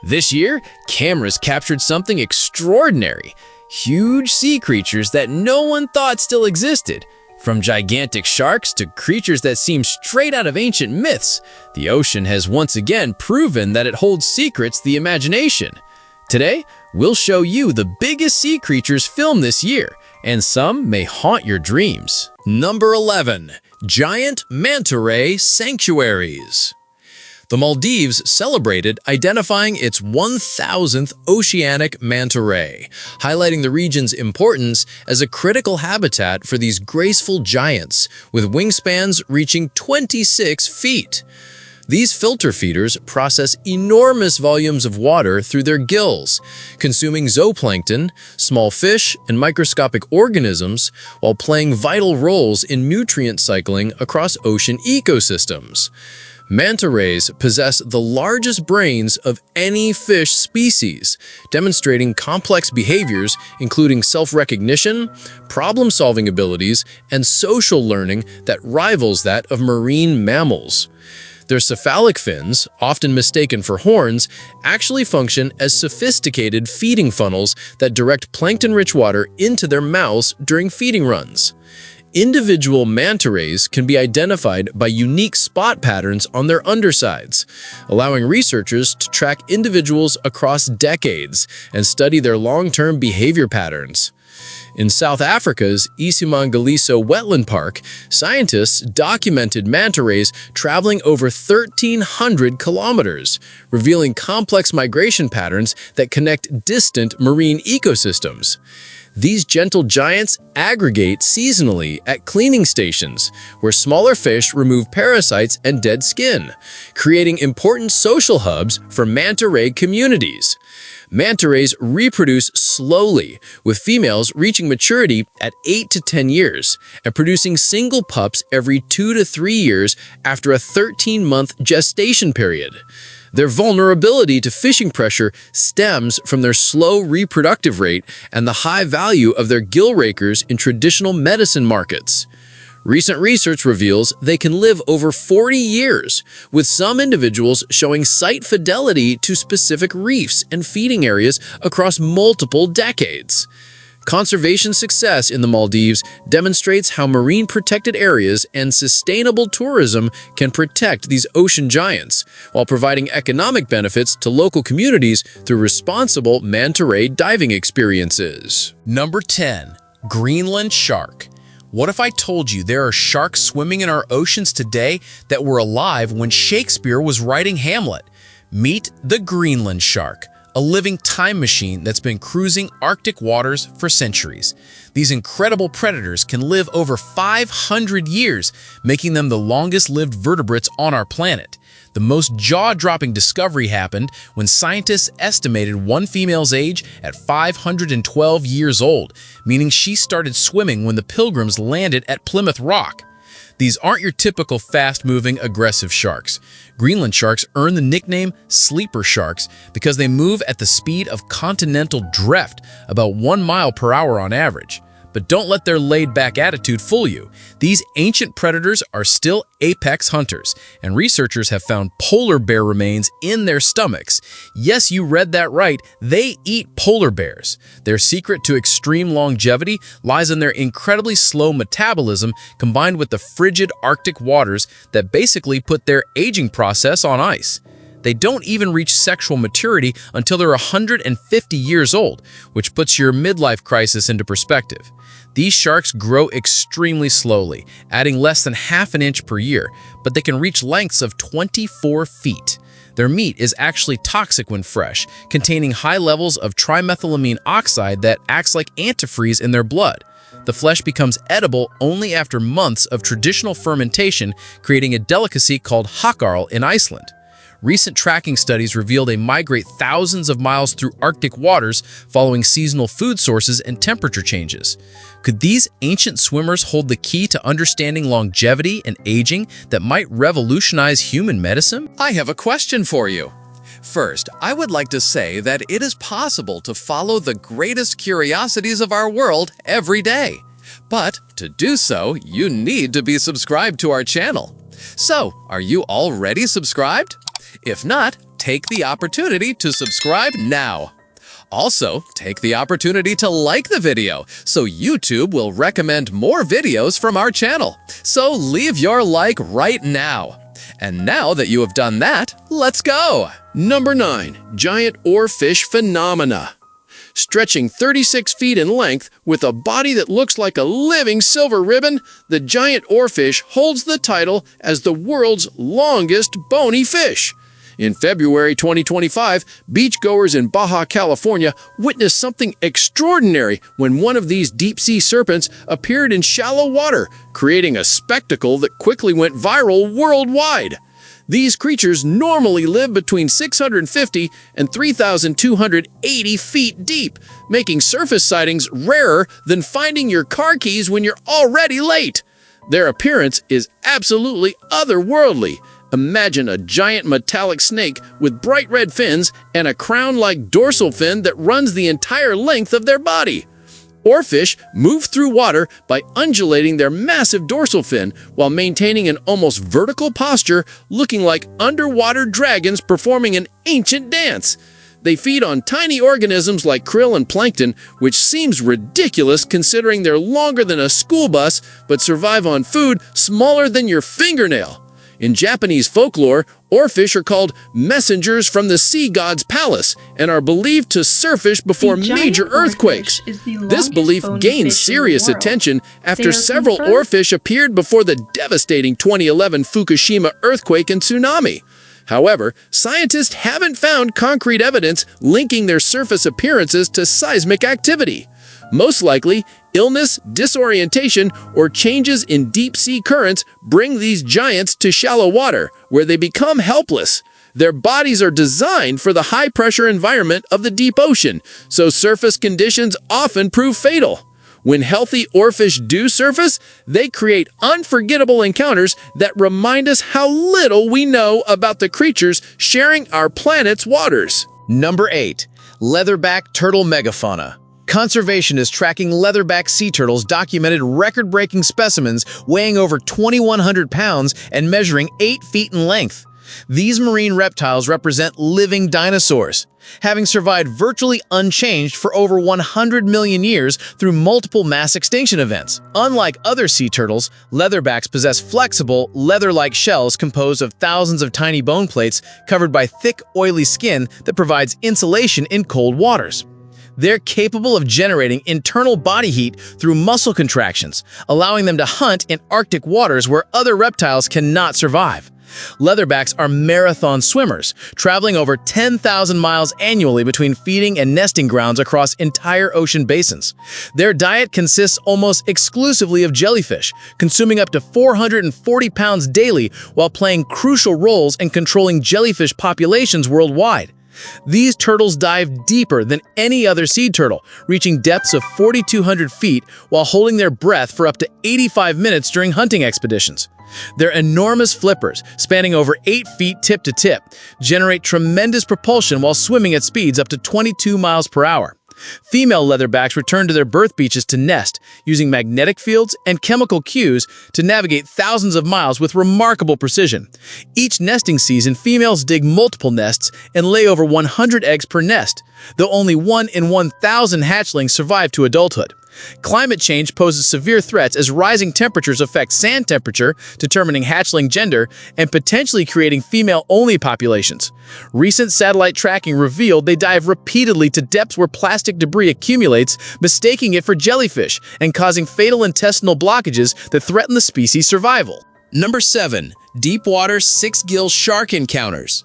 This year, cameras captured something extraordinary. Huge sea creatures that no one thought still existed. From gigantic sharks to creatures that seem straight out of ancient myths, the ocean has once again proven that it holds secrets the imagination. Today, we'll show you the biggest sea creatures filmed this year, and some may haunt your dreams. Number 11. Giant manta ray sanctuaries. The Maldives celebrated identifying its 1,000th oceanic manta ray, highlighting the region's importance as a critical habitat for these graceful giants, with wingspans reaching 26 feet. These filter feeders process enormous volumes of water through their gills, consuming zooplankton, small fish, and microscopic organisms, while playing vital roles in nutrient cycling across ocean ecosystems. Manta rays possess the largest brains of any fish species, demonstrating complex behaviors including self-recognition, problem-solving abilities, and social learning that rivals that of marine mammals. Their cephalic fins, often mistaken for horns, actually function as sophisticated feeding funnels that direct plankton-rich water into their mouths during feeding runs. Individual manta rays can be identified by unique spot patterns on their undersides, allowing researchers to track individuals across decades and study their long-term behavior patterns. In South Africa's Isimangaliso Wetland Park, scientists documented manta rays traveling over 1,300 kilometers, revealing complex migration patterns that connect distant marine ecosystems. These gentle giants aggregate seasonally at cleaning stations, where smaller fish remove parasites and dead skin, creating important social hubs for manta ray communities. Manta rays reproduce slowly, with females reaching maturity at 8 to 10 years and producing single pups every 2 to 3 years after a 13-month gestation period. Their vulnerability to fishing pressure stems from their slow reproductive rate and the high value of their gill rakers in traditional medicine markets. Recent research reveals they can live over 40 years, with some individuals showing site fidelity to specific reefs and feeding areas across multiple decades. Conservation success in the Maldives demonstrates how marine protected areas and sustainable tourism can protect these ocean giants, while providing economic benefits to local communities through responsible manta ray diving experiences. Number 10. Greenland shark. What if I told you there are sharks swimming in our oceans today that were alive when Shakespeare was writing Hamlet? Meet the Greenland shark, a living time machine that's been cruising Arctic waters for centuries. These incredible predators can live over 500 years, making them the longest-lived vertebrates on our planet. The most jaw-dropping discovery happened when scientists estimated one female's age at 512 years old, meaning she started swimming when the Pilgrims landed at Plymouth Rock. These aren't your typical fast-moving, aggressive sharks. Greenland sharks earn the nickname sleeper sharks because they move at the speed of continental drift, about 1 mile per hour on average. But don't let their laid-back attitude fool you. These ancient predators are still apex hunters, and researchers have found polar bear remains in their stomachs. Yes, you read that right. They eat polar bears. Their secret to extreme longevity lies in their incredibly slow metabolism combined with the frigid Arctic waters that basically put their aging process on ice. They don't even reach sexual maturity until they're 150 years old, which puts your midlife crisis into perspective. These sharks grow extremely slowly, adding less than half an inch per year, but they can reach lengths of 24 feet. Their meat is actually toxic when fresh, containing high levels of trimethylamine oxide that acts like antifreeze in their blood. The flesh becomes edible only after months of traditional fermentation, creating a delicacy called hakarl in Iceland. Recent tracking studies reveal they migrate thousands of miles through Arctic waters following seasonal food sources and temperature changes. Could these ancient swimmers hold the key to understanding longevity and aging that might revolutionize human medicine? I have a question for you. First, I would like to say that it is possible to follow the greatest curiosities of our world every day. But to do so, you need to be subscribed to our channel. So, are you already subscribed? If not, take the opportunity to subscribe now. Also, take the opportunity to like the video so YouTube will recommend more videos from our channel. So leave your like right now. And now that you have done that, let's go! Number 9. Giant oarfish phenomena. Stretching 36 feet in length with a body that looks like a living silver ribbon, the giant oarfish holds the title as the world's longest bony fish. In February 2025, beachgoers in Baja California witnessed something extraordinary when one of these deep-sea serpents appeared in shallow water, creating a spectacle that quickly went viral worldwide. These creatures normally live between 650 and 3,280 feet deep, making surface sightings rarer than finding your car keys when you're already late. Their appearance is absolutely otherworldly. Imagine a giant metallic snake with bright red fins and a crown-like dorsal fin that runs the entire length of their body. Oarfish move through water by undulating their massive dorsal fin while maintaining an almost vertical posture, looking like underwater dragons performing an ancient dance. They feed on tiny organisms like krill and plankton, which seems ridiculous considering they're longer than a school bus but survive on food smaller than your fingernail. In Japanese folklore, oarfish are called messengers from the sea god's palace and are believed to surface before major earthquakes. This belief gained serious attention after several oarfish appeared before the devastating 2011 Fukushima earthquake and tsunami. However, scientists haven't found concrete evidence linking their surface appearances to seismic activity. Most likely, illness, disorientation, or changes in deep-sea currents bring these giants to shallow water, where they become helpless. Their bodies are designed for the high-pressure environment of the deep ocean, so surface conditions often prove fatal. When healthy oarfish do surface, they create unforgettable encounters that remind us how little we know about the creatures sharing our planet's waters. Number 8. Leatherback turtle megafauna. Conservationists tracking leatherback sea turtles documented record-breaking specimens weighing over 2,100 pounds and measuring 8 feet in length. These marine reptiles represent living dinosaurs, having survived virtually unchanged for over 100 million years through multiple mass extinction events. Unlike other sea turtles, leatherbacks possess flexible, leather-like shells composed of thousands of tiny bone plates covered by thick, oily skin that provides insulation in cold waters. They're capable of generating internal body heat through muscle contractions, allowing them to hunt in Arctic waters where other reptiles cannot survive. Leatherbacks are marathon swimmers, traveling over 10,000 miles annually between feeding and nesting grounds across entire ocean basins. Their diet consists almost exclusively of jellyfish, consuming up to 440 pounds daily while playing crucial roles in controlling jellyfish populations worldwide. These turtles dive deeper than any other sea turtle, reaching depths of 4,200 feet while holding their breath for up to 85 minutes during hunting expeditions. Their enormous flippers, spanning over 8 feet tip to tip, generate tremendous propulsion while swimming at speeds up to 22 miles per hour. Female leatherbacks return to their birth beaches to nest, using magnetic fields and chemical cues to navigate thousands of miles with remarkable precision. Each nesting season, females dig multiple nests and lay over 100 eggs per nest, though only 1 in 1,000 hatchlings survive to adulthood. Climate change poses severe threats as rising temperatures affect sand temperature, determining hatchling gender, and potentially creating female-only populations. Recent satellite tracking revealed they dive repeatedly to depths where plastic debris accumulates, mistaking it for jellyfish and causing fatal intestinal blockages that threaten the species' survival. Number 7. Deepwater Sixgill shark encounters.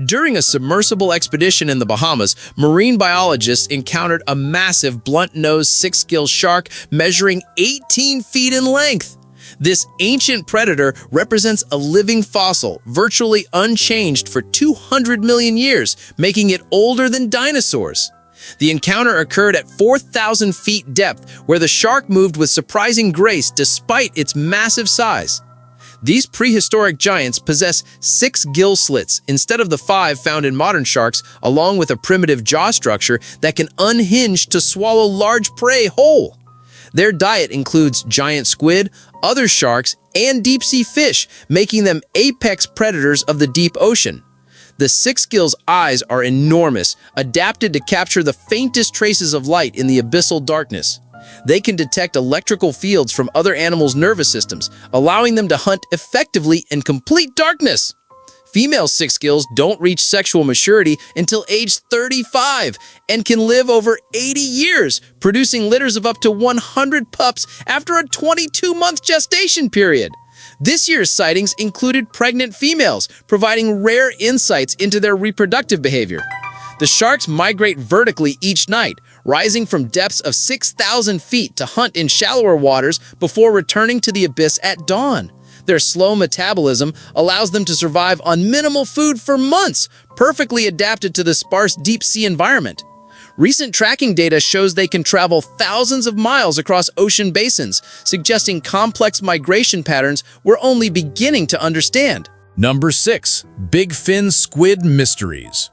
During a submersible expedition in the Bahamas, marine biologists encountered a massive blunt-nosed six-gill shark measuring 18 feet in length. This ancient predator represents a living fossil, virtually unchanged for 200 million years, making it older than dinosaurs. The encounter occurred at 4,000 feet depth, where the shark moved with surprising grace despite its massive size. These prehistoric giants possess 6 gill slits instead of the 5 found in modern sharks, along with a primitive jaw structure that can unhinge to swallow large prey whole. Their diet includes giant squid, other sharks, and deep-sea fish, making them apex predators of the deep ocean. The Sixgill's eyes are enormous, adapted to capture the faintest traces of light in the abyssal darkness. They can detect electrical fields from other animals' nervous systems, allowing them to hunt effectively in complete darkness. Female Sixgills don't reach sexual maturity until age 35 and can live over 80 years, producing litters of up to 100 pups after a 22-month gestation period. This year's sightings included pregnant females, providing rare insights into their reproductive behavior. The sharks migrate vertically each night, rising from depths of 6,000 feet to hunt in shallower waters before returning to the abyss at dawn. Their slow metabolism allows them to survive on minimal food for months, perfectly adapted to the sparse deep-sea environment. Recent tracking data shows they can travel thousands of miles across ocean basins, suggesting complex migration patterns we're only beginning to understand. Number 6. Bigfin squid mysteries.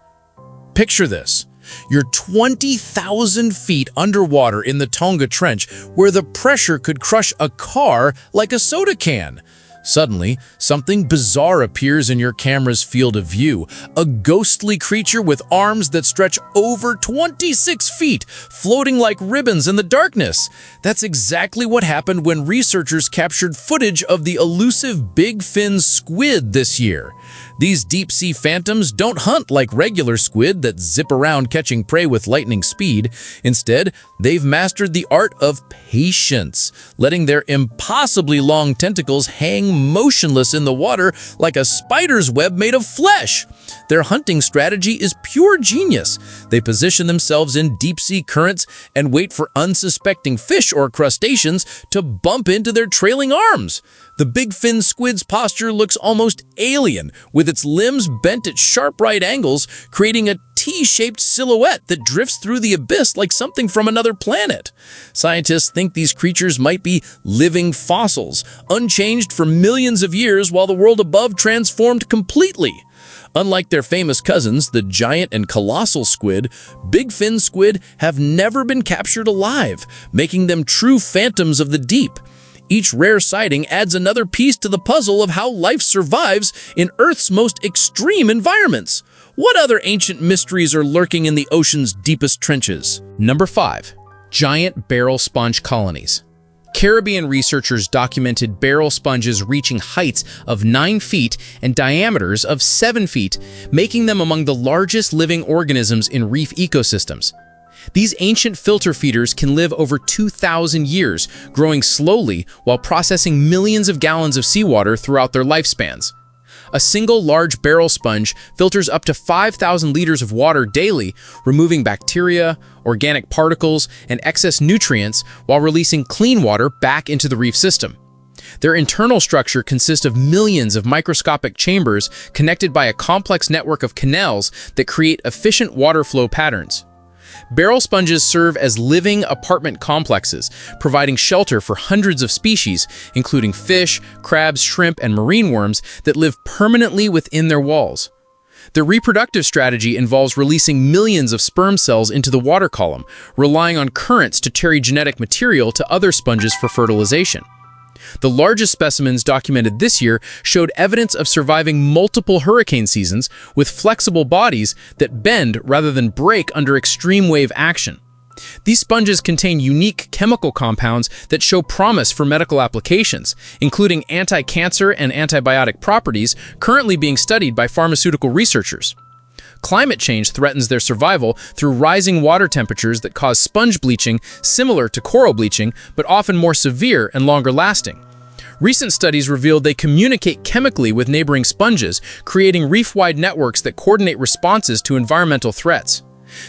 Picture this. You're 20,000 feet underwater in the Tonga Trench, where the pressure could crush a car like a soda can. Suddenly, something bizarre appears in your camera's field of view. A ghostly creature with arms that stretch over 26 feet, floating like ribbons in the darkness. That's exactly what happened when researchers captured footage of the elusive bigfin squid this year. These deep-sea phantoms don't hunt like regular squid that zip around catching prey with lightning speed. Instead, they've mastered the art of patience, letting their impossibly long tentacles hang motionless in the water like a spider's web made of flesh. Their hunting strategy is pure genius. They position themselves in deep-sea currents and wait for unsuspecting fish or crustaceans to bump into their trailing arms. The bigfin squid's posture looks almost alien, with its limbs bent at sharp right angles, creating a T-shaped silhouette that drifts through the abyss like something from another planet. Scientists think these creatures might be living fossils, unchanged for millions of years while the world above transformed completely. Unlike their famous cousins, the giant and colossal squid, bigfin squid have never been captured alive, making them true phantoms of the deep. Each rare sighting adds another piece to the puzzle of how life survives in Earth's most extreme environments. What other ancient mysteries are lurking in the ocean's deepest trenches? Number 5. Giant barrel sponge colonies. Caribbean researchers documented barrel sponges reaching heights of 9 feet and diameters of 7 feet, making them among the largest living organisms in reef ecosystems. These ancient filter feeders can live over 2,000 years, growing slowly while processing millions of gallons of seawater throughout their lifespans. A single large barrel sponge filters up to 5,000 liters of water daily, removing bacteria, organic particles, and excess nutrients while releasing clean water back into the reef system. Their internal structure consists of millions of microscopic chambers connected by a complex network of canals that create efficient water flow patterns. Barrel sponges serve as living apartment complexes, providing shelter for hundreds of species, including fish, crabs, shrimp, and marine worms that live permanently within their walls. Their reproductive strategy involves releasing millions of sperm cells into the water column, relying on currents to carry genetic material to other sponges for fertilization. The largest specimens documented this year showed evidence of surviving multiple hurricane seasons with flexible bodies that bend rather than break under extreme wave action. These sponges contain unique chemical compounds that show promise for medical applications, including anti-cancer and antibiotic properties currently being studied by pharmaceutical researchers. Climate change threatens their survival through rising water temperatures that cause sponge bleaching similar to coral bleaching, but often more severe and longer lasting. Recent studies revealed they communicate chemically with neighboring sponges, creating reef-wide networks that coordinate responses to environmental threats.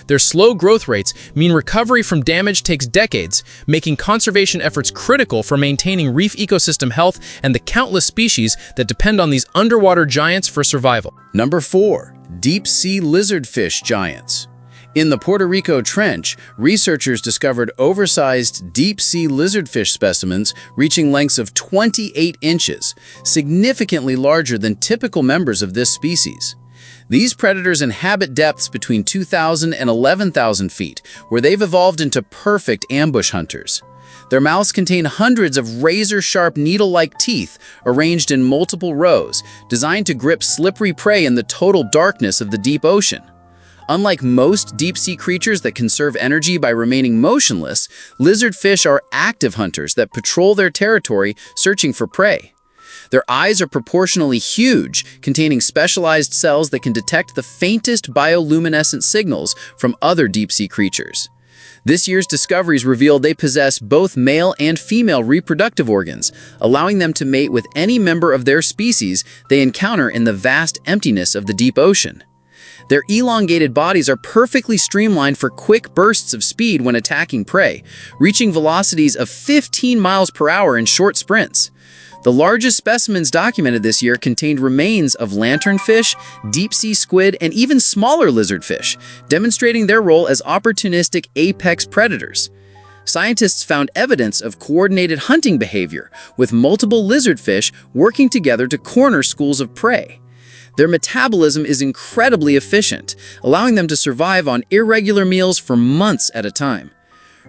Their slow growth rates mean recovery from damage takes decades, making conservation efforts critical for maintaining reef ecosystem health and the countless species that depend on these underwater giants for survival. Number 4. Deep-sea lizardfish giants. In the Puerto Rico Trench, researchers discovered oversized deep-sea lizardfish specimens reaching lengths of 28 inches, significantly larger than typical members of this species. These predators inhabit depths between 2,000 and 11,000 feet, where they've evolved into perfect ambush hunters. Their mouths contain hundreds of razor-sharp needle-like teeth arranged in multiple rows, designed to grip slippery prey in the total darkness of the deep ocean. Unlike most deep-sea creatures that conserve energy by remaining motionless, lizardfish are active hunters that patrol their territory searching for prey. Their eyes are proportionally huge, containing specialized cells that can detect the faintest bioluminescent signals from other deep-sea creatures. This year's discoveries reveal they possess both male and female reproductive organs, allowing them to mate with any member of their species they encounter in the vast emptiness of the deep ocean. Their elongated bodies are perfectly streamlined for quick bursts of speed when attacking prey, reaching velocities of 15 miles per hour in short sprints. The largest specimens documented this year contained remains of lanternfish, deep-sea squid, and even smaller lizardfish, demonstrating their role as opportunistic apex predators. Scientists found evidence of coordinated hunting behavior, with multiple lizardfish working together to corner schools of prey. Their metabolism is incredibly efficient, allowing them to survive on irregular meals for months at a time.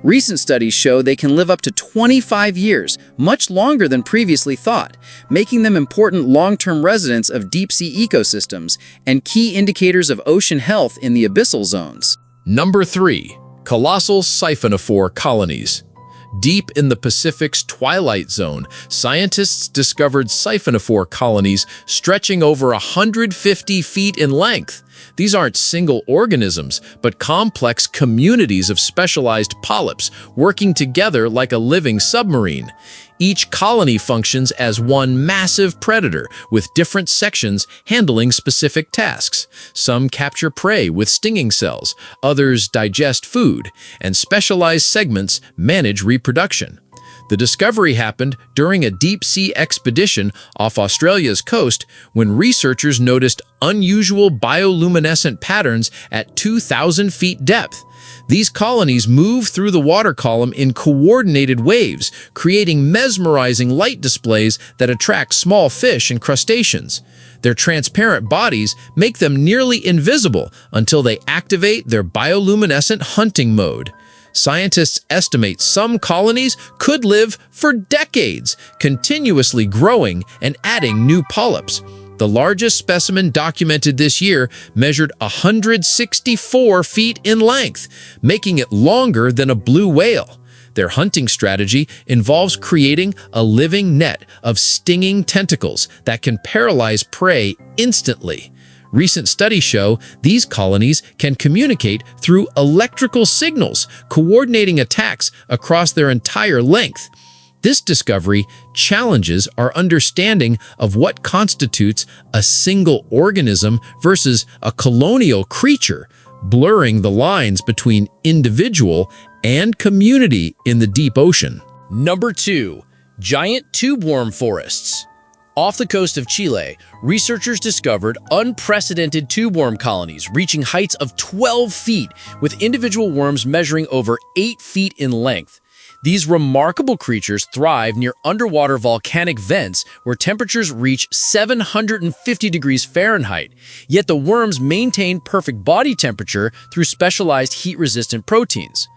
Recent studies show they can live up to 25 years, much longer than previously thought, making them important long-term residents of deep-sea ecosystems and key indicators of ocean health in the abyssal zones. Number 3. Colossal siphonophore colonies. Deep in the Pacific's twilight zone, scientists discovered siphonophore colonies stretching over 150 feet in length. These aren't single organisms, but complex communities of specialized polyps working together like a living submarine. Each colony functions as one massive predator, with different sections handling specific tasks. Some capture prey with stinging cells, others digest food, and specialized segments manage reproduction. The discovery happened during a deep-sea expedition off Australia's coast when researchers noticed unusual bioluminescent patterns at 2,000 feet depth. These colonies move through the water column in coordinated waves, creating mesmerizing light displays that attract small fish and crustaceans. Their transparent bodies make them nearly invisible until they activate their bioluminescent hunting mode. Scientists estimate some colonies could live for decades, continuously growing and adding new polyps. The largest specimen documented this year measured 164 feet in length, making it longer than a blue whale. Their hunting strategy involves creating a living net of stinging tentacles that can paralyze prey instantly. Recent studies show these colonies can communicate through electrical signals, coordinating attacks across their entire length. This discovery challenges our understanding of what constitutes a single organism versus a colonial creature, blurring the lines between individual and community in the deep ocean. Number 2. Giant tubeworm forests. Off the coast of Chile, researchers discovered unprecedented tubeworm colonies reaching heights of 12 feet, with individual worms measuring over 8 feet in length. These remarkable creatures thrive near underwater volcanic vents where temperatures reach 750 degrees Fahrenheit, yet the worms maintain perfect body temperature through specialized heat-resistant proteins.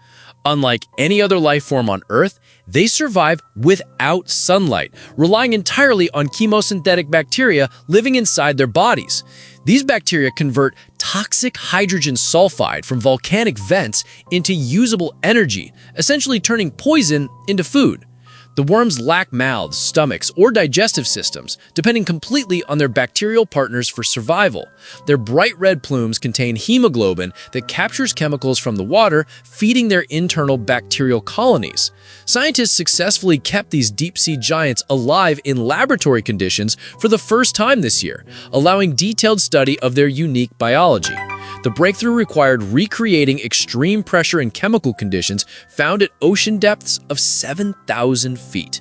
Unlike any other life form on Earth, they survive without sunlight, relying entirely on chemosynthetic bacteria living inside their bodies. These bacteria convert toxic hydrogen sulfide from volcanic vents into usable energy, essentially turning poison into food. The worms lack mouths, stomachs, or digestive systems, depending completely on their bacterial partners for survival. Their bright red plumes contain hemoglobin that captures chemicals from the water, feeding their internal bacterial colonies. Scientists successfully kept these deep-sea giants alive in laboratory conditions for the first time this year, allowing detailed study of their unique biology. The breakthrough required recreating extreme pressure and chemical conditions found at ocean depths of 7,000 feet.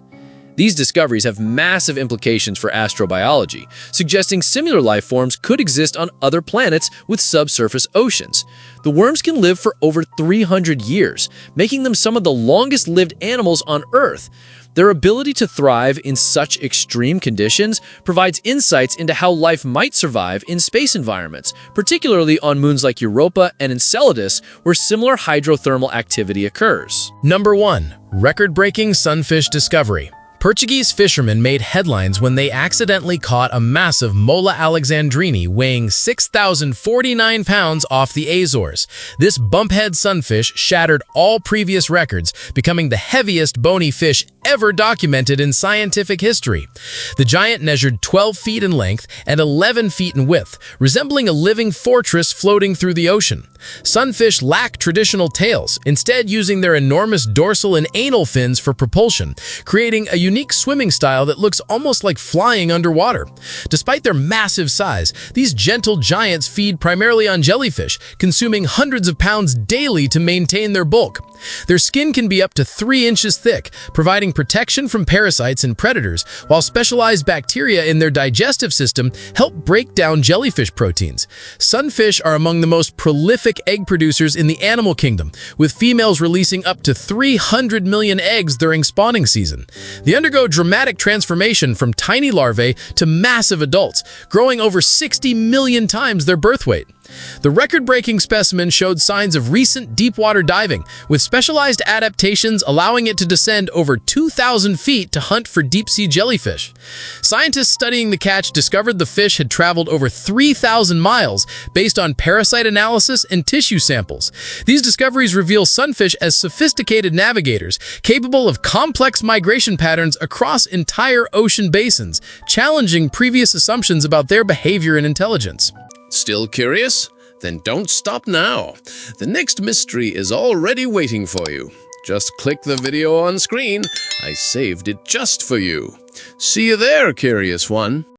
These discoveries have massive implications for astrobiology, suggesting similar life forms could exist on other planets with subsurface oceans. The worms can live for over 300 years, making them some of the longest-lived animals on Earth. Their ability to thrive in such extreme conditions provides insights into how life might survive in space environments, particularly on moons like Europa and Enceladus, where similar hydrothermal activity occurs. Number 1. Record-breaking sunfish discovery. Portuguese fishermen made headlines when they accidentally caught a massive Mola alexandrini weighing 6,049 pounds off the Azores. This bumphead sunfish shattered all previous records, becoming the heaviest bony fish ever documented in scientific history. The giant measured 12 feet in length and 11 feet in width, resembling a living fortress floating through the ocean. Sunfish lack traditional tails, instead using their enormous dorsal and anal fins for propulsion, creating a unique swimming style that looks almost like flying underwater. Despite their massive size, these gentle giants feed primarily on jellyfish, consuming hundreds of pounds daily to maintain their bulk. Their skin can be up to 3 inches thick, providing protection from parasites and predators, while specialized bacteria in their digestive system help break down jellyfish proteins. Sunfish are among the most prolific egg producers in the animal kingdom, with females releasing up to 300 million eggs during spawning season. They undergo dramatic transformation from tiny larvae to massive adults, growing over 60 million times their birth weight. The record-breaking specimen showed signs of recent deep-water diving, with specialized adaptations allowing it to descend over 2,000 feet to hunt for deep-sea jellyfish. Scientists studying the catch discovered the fish had traveled over 3,000 miles based on parasite analysis and tissue samples. These discoveries reveal sunfish as sophisticated navigators, capable of complex migration patterns across entire ocean basins, challenging previous assumptions about their behavior and intelligence. Still curious? Then don't stop now. The next mystery is already waiting for you. Just click the video on screen. I saved it just for you. See you there, curious one.